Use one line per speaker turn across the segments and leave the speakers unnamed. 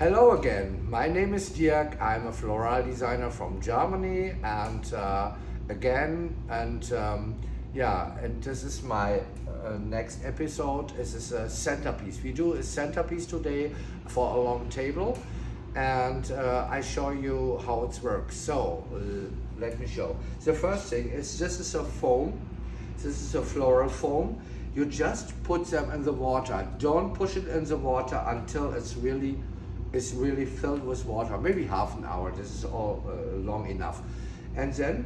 Hello again, my name is Dirk. I'm a floral designer from Germany and this is my next episode. This is a centerpiece. We do a centerpiece today for a long table and I show you how it works. So let me show. The first thing is this is a foam. This is a floral foam. You just put them in the water. Don't push it in the water until it's really filled with water, maybe half an hour. This is all long enough. And then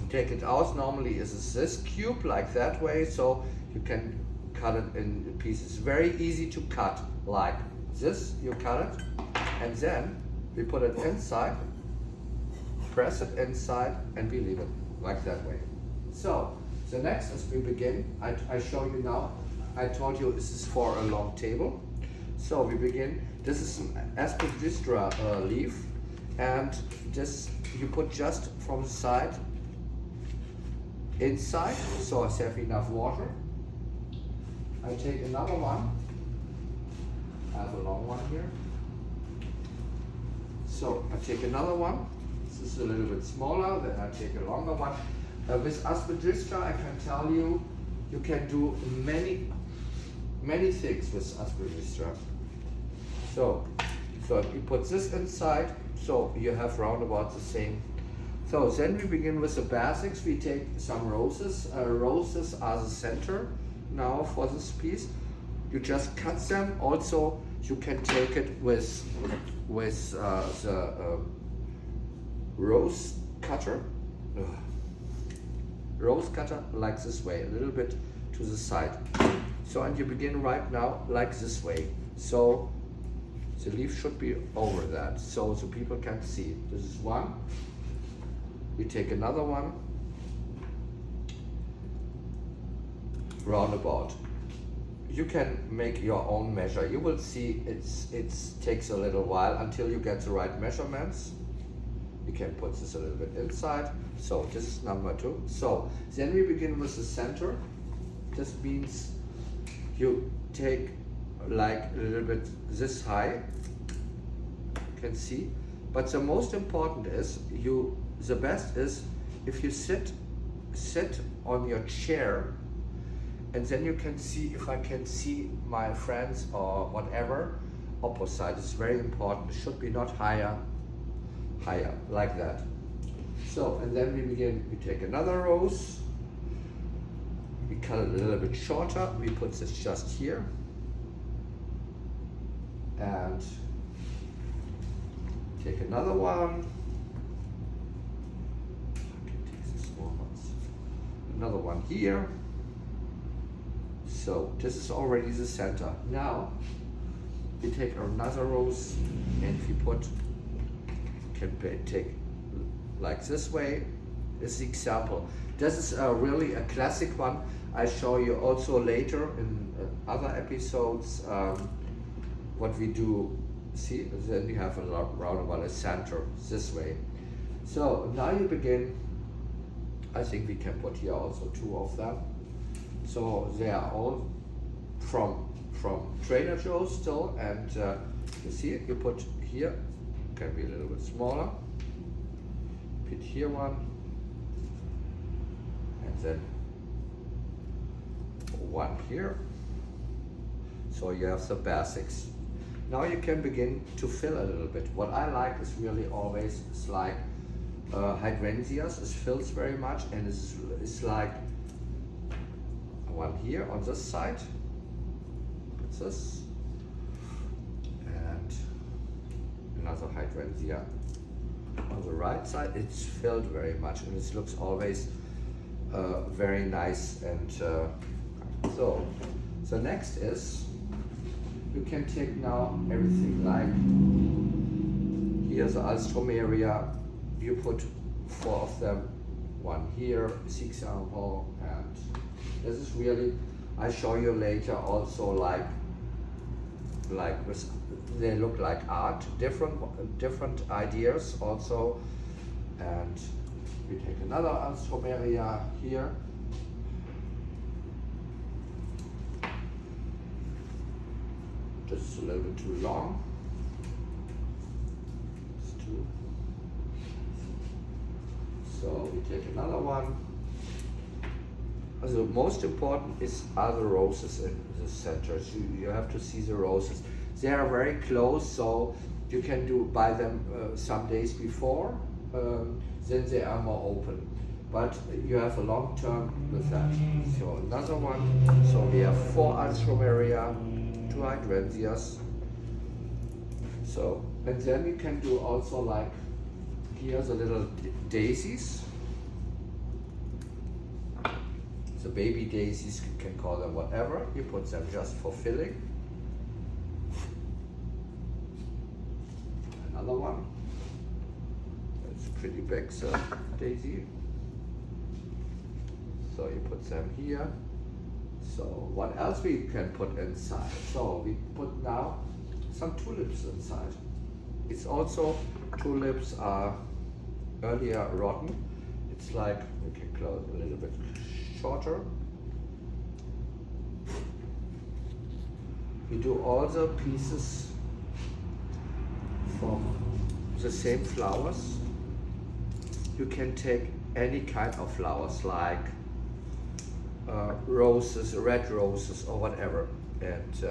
take it out. Normally is this cube like that way, so you can cut it in pieces. Very easy to cut, like this. You cut it, and then we put it inside, press it inside, and we leave it like that way. So the next is we begin. I show you now. I told you this is for a long table. So we begin. This is an aspidistra leaf, and this you put just from the side inside, so I have enough water. I take another one. I have a long one here. So I take another one. This is a little bit smaller. Then I take a longer one. With aspidistra, I can tell you, you can do many things with aspidistra. So you put this inside, so you have round about the same. So then we begin with the basics. We take some roses. Roses are the center now for this piece. You just cut them. Also, you can take it with the rose cutter. Rose cutter like this way, a little bit to the side. So and you begin right now like this way. So the leaf should be over that, so the people can see. This is one. We take another one. Roundabout. You can make your own measure. You will see it takes a little while until you get the right measurements. You can put this a little bit inside. So this is number 2. So then we begin with the center. This means you take like a little bit this high, you can see, but the most important is the best is if you sit on your chair, and then you can see, if I can see my friends or whatever opposite. It's very important. It should be not higher like that. So and then we begin. We take another rose, we cut it a little bit shorter, we put this just here, and take another one. I can take the small ones. Another one here. So this is already the center. Now we take another rose, and if you can take like this way. Is the example. This is really a classic one. I show you also later in other episodes what we do. See, then we have a roundabout a center this way. So now you begin. I think we can put here also 2 of them. So they are all from Trader Joe's still, and you see it. You put here, can be a little bit smaller. Put here one, and then one here. So you have the basics. Now you can begin to fill a little bit. What I like is really always, it's like hydrangeas. It fills very much, and it's like one here on this side. This, and another hydrangea on the right side. It's filled very much, and it looks always very nice. And so the next is, you can take now everything like, here's the alstroemeria. You put 4 of them, one here, 6 example, and this is really, I show you later also like with, they look like art, different ideas also. And we take another alstroemeria here. This is a little bit too long. So we take another one. The most important are the roses in the center. So you have to see the roses. They are very close, so you can buy them some days before. Then they are more open. But you have a long term with that. So another one. So we have 4 alstroemeria, 2 hydrangeas. So, and then we can do also like here the little daisies. The baby daisies, you can call them whatever. You put them just for filling. Another one. It's pretty big, so daisy. So you put them here. So what else we can put inside? So we put now some tulips inside. It's also, tulips are earlier rotten. It's like, we can close a little bit shorter. We do all the pieces from the same flowers. You can take any kind of flowers like roses, red roses or whatever. And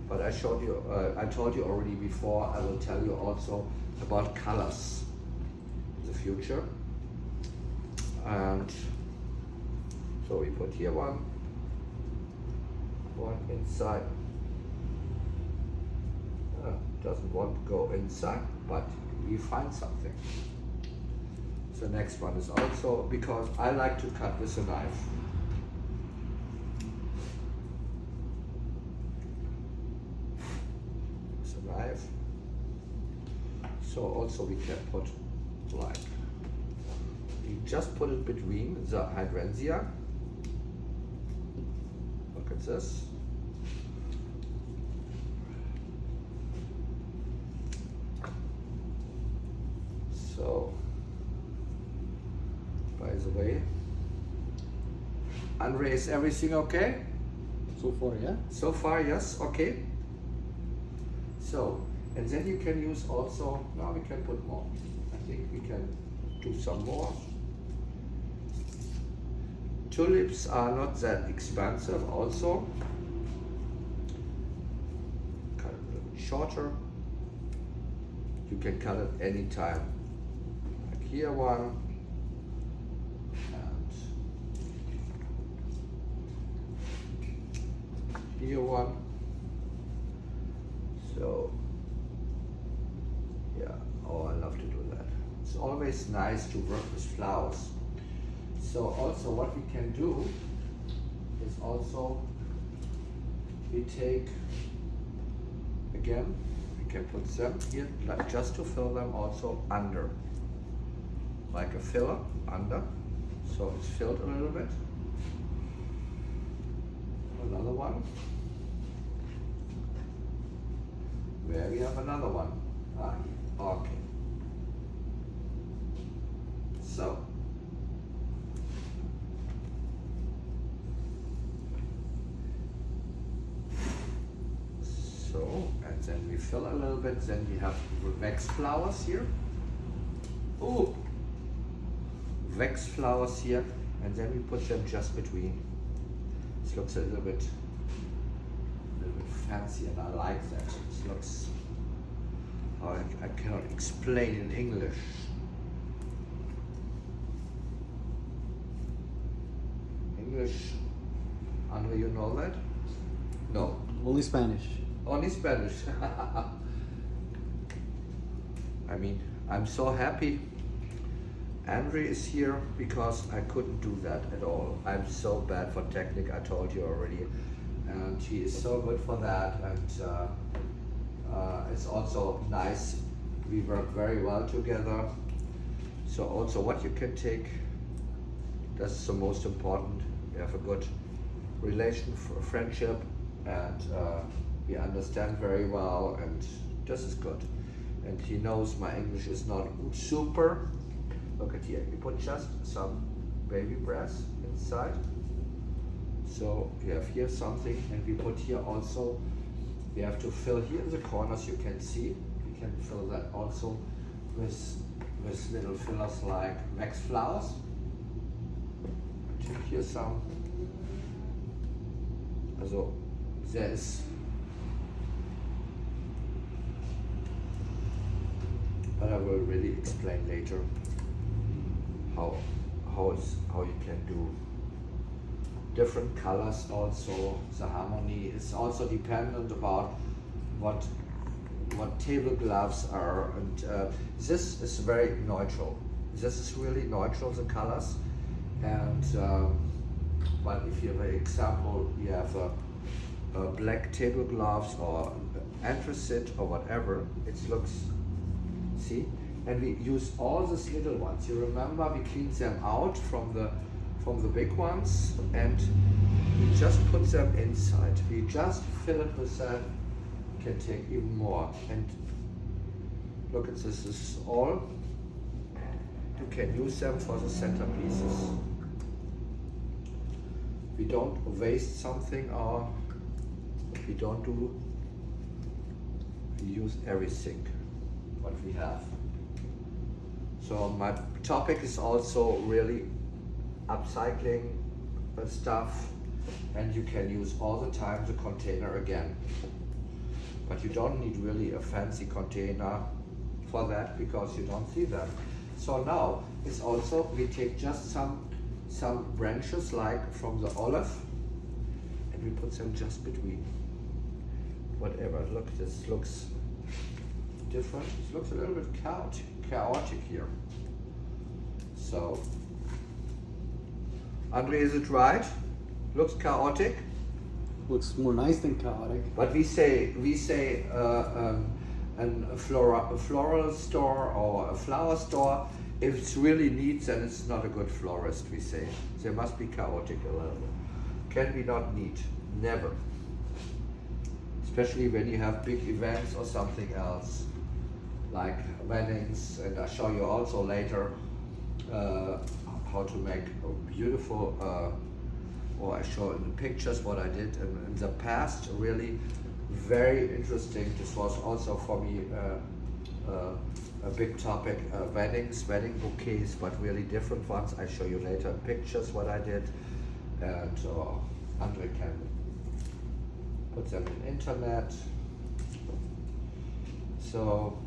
but I told you already before, I will tell you also about colors in the future. And so we put here one inside. Doesn't want to go inside, but we find something. The next one is also, because I like to cut with a knife. With a knife. So also we can put like, we just put it between the hydrangea. Look at this. So, by the way, Andre, is everything okay?
So far, yeah.
So far, yes, okay. So, and then you can use also, now we can put more. I think we can do some more. Tulips are not that expensive also. Cut it a little bit shorter. You can cut it anytime. Like here one. And here one. So, yeah, oh, I love to do that. It's always nice to work with flowers. So also what we can do is also, we take, again, we can put them here, like just to fill them also under. Like a filler under, so it's filled a little bit. Another one. Where we have another one. Ah, okay. So. And then we fill a little bit, then we have wax flowers here. Oh, wax flowers here, and then we put them just between. This looks a little bit fancy, and I like that. It looks, oh, I cannot explain in English. English, Andre, you know that? No.
Only Spanish.
Only Spanish. I mean, I'm so happy Andre is here because I couldn't do that at all. I'm so bad for technique, I told you already. And he is so good for that. And it's also nice. We work very well together. So also what you can take, that's the most important. We have a good relation, friendship, and we understand very well, and this is good. And he knows my English is not super. Look at here, we put just some baby breath inside. So you have here something, and we put here also, we have to fill here in the corners, you can see. We can fill that also with with little fillers like wax flowers. I take here some. Also, there is, but I will really explain later how you can do different colors. Also, the harmony is also dependent about what table gloves are, and this is very neutral. This is really neutral, the colors, and but if you have an example, you have a black table gloves or anthracite or whatever, it looks, see, and we use all these little ones. You remember we cleaned them out from the big ones, and we just put them inside. We just fill it with that. Can take even more, and look at this. This is all. You can use them for the centerpieces. We don't waste something, or we don't do. We use everything what we have. So my topic is also really upcycling stuff, and you can use all the time the container again. But you don't need really a fancy container for that, because you don't see them. So now it's also, we take just some branches like from the olive, and we put them just between. Whatever, look, this looks different. It looks a little bit chaotic here. So, Andre, is it right? Looks chaotic?
Looks more nice than chaotic.
But we say a floral store or a flower store, if it's really neat, then it's not a good florist, we say. There must be chaotic a little bit. Can be not neat, never. Especially when you have big events or something else, like weddings, and I'll show you also later how to make a beautiful, or I show in the pictures what I did in the past. Really very interesting. This was also for me a big topic, wedding bouquets, but really different ones. I show you later pictures what I did, and Andre can put them in internet. So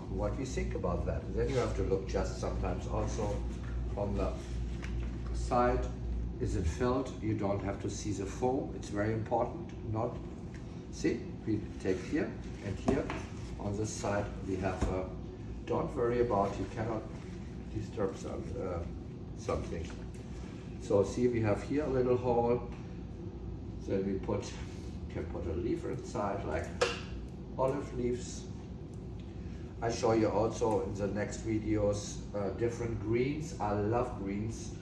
what we think about that. And then you have to look just sometimes also from the side. Is it filled? You don't have to see the foam. It's very important. Not see. We take here and here. On this side we have. Don't worry about. You cannot disturb something. So see, we have here a little hole. Then we can put a leaf inside, like olive leaves. I show you also in the next videos different greens. I love greens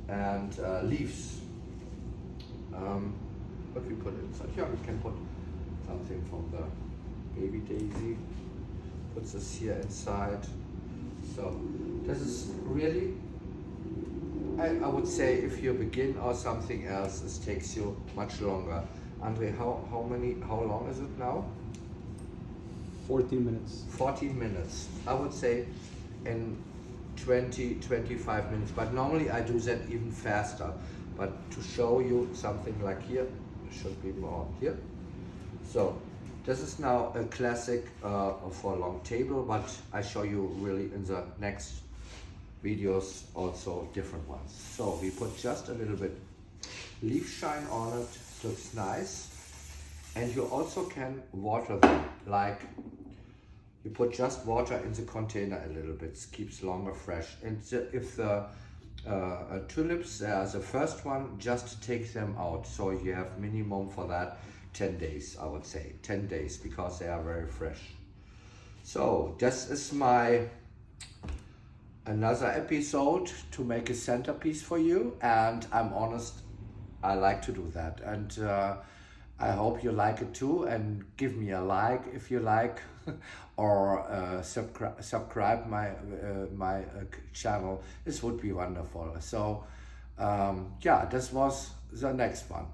and leaves. What we put inside here, we can put something from the baby daisy. Put this here inside. So this is really, I would say, if you begin or something else, this takes you much longer. Andre, how long is it now?
14 minutes.
14 minutes. I would say in 20-25 minutes, but normally I do that even faster. But to show you something like here, it should be more here. So this is now a classic for a long table, but I show you really in the next videos also different ones. So we put just a little bit leaf shine on it, looks nice. And you also can water them, like you put just water in the container a little bit, keeps longer fresh. And if the tulips are the first one, just take them out. So you have minimum for that 10 days, I would say, 10 days, because they are very fresh. So this is my another episode to make a centerpiece for you, and I'm honest, I like to do that, and I hope you like it too, and give me a like if you like, or subscribe my channel. This would be wonderful. So yeah, this was the next one.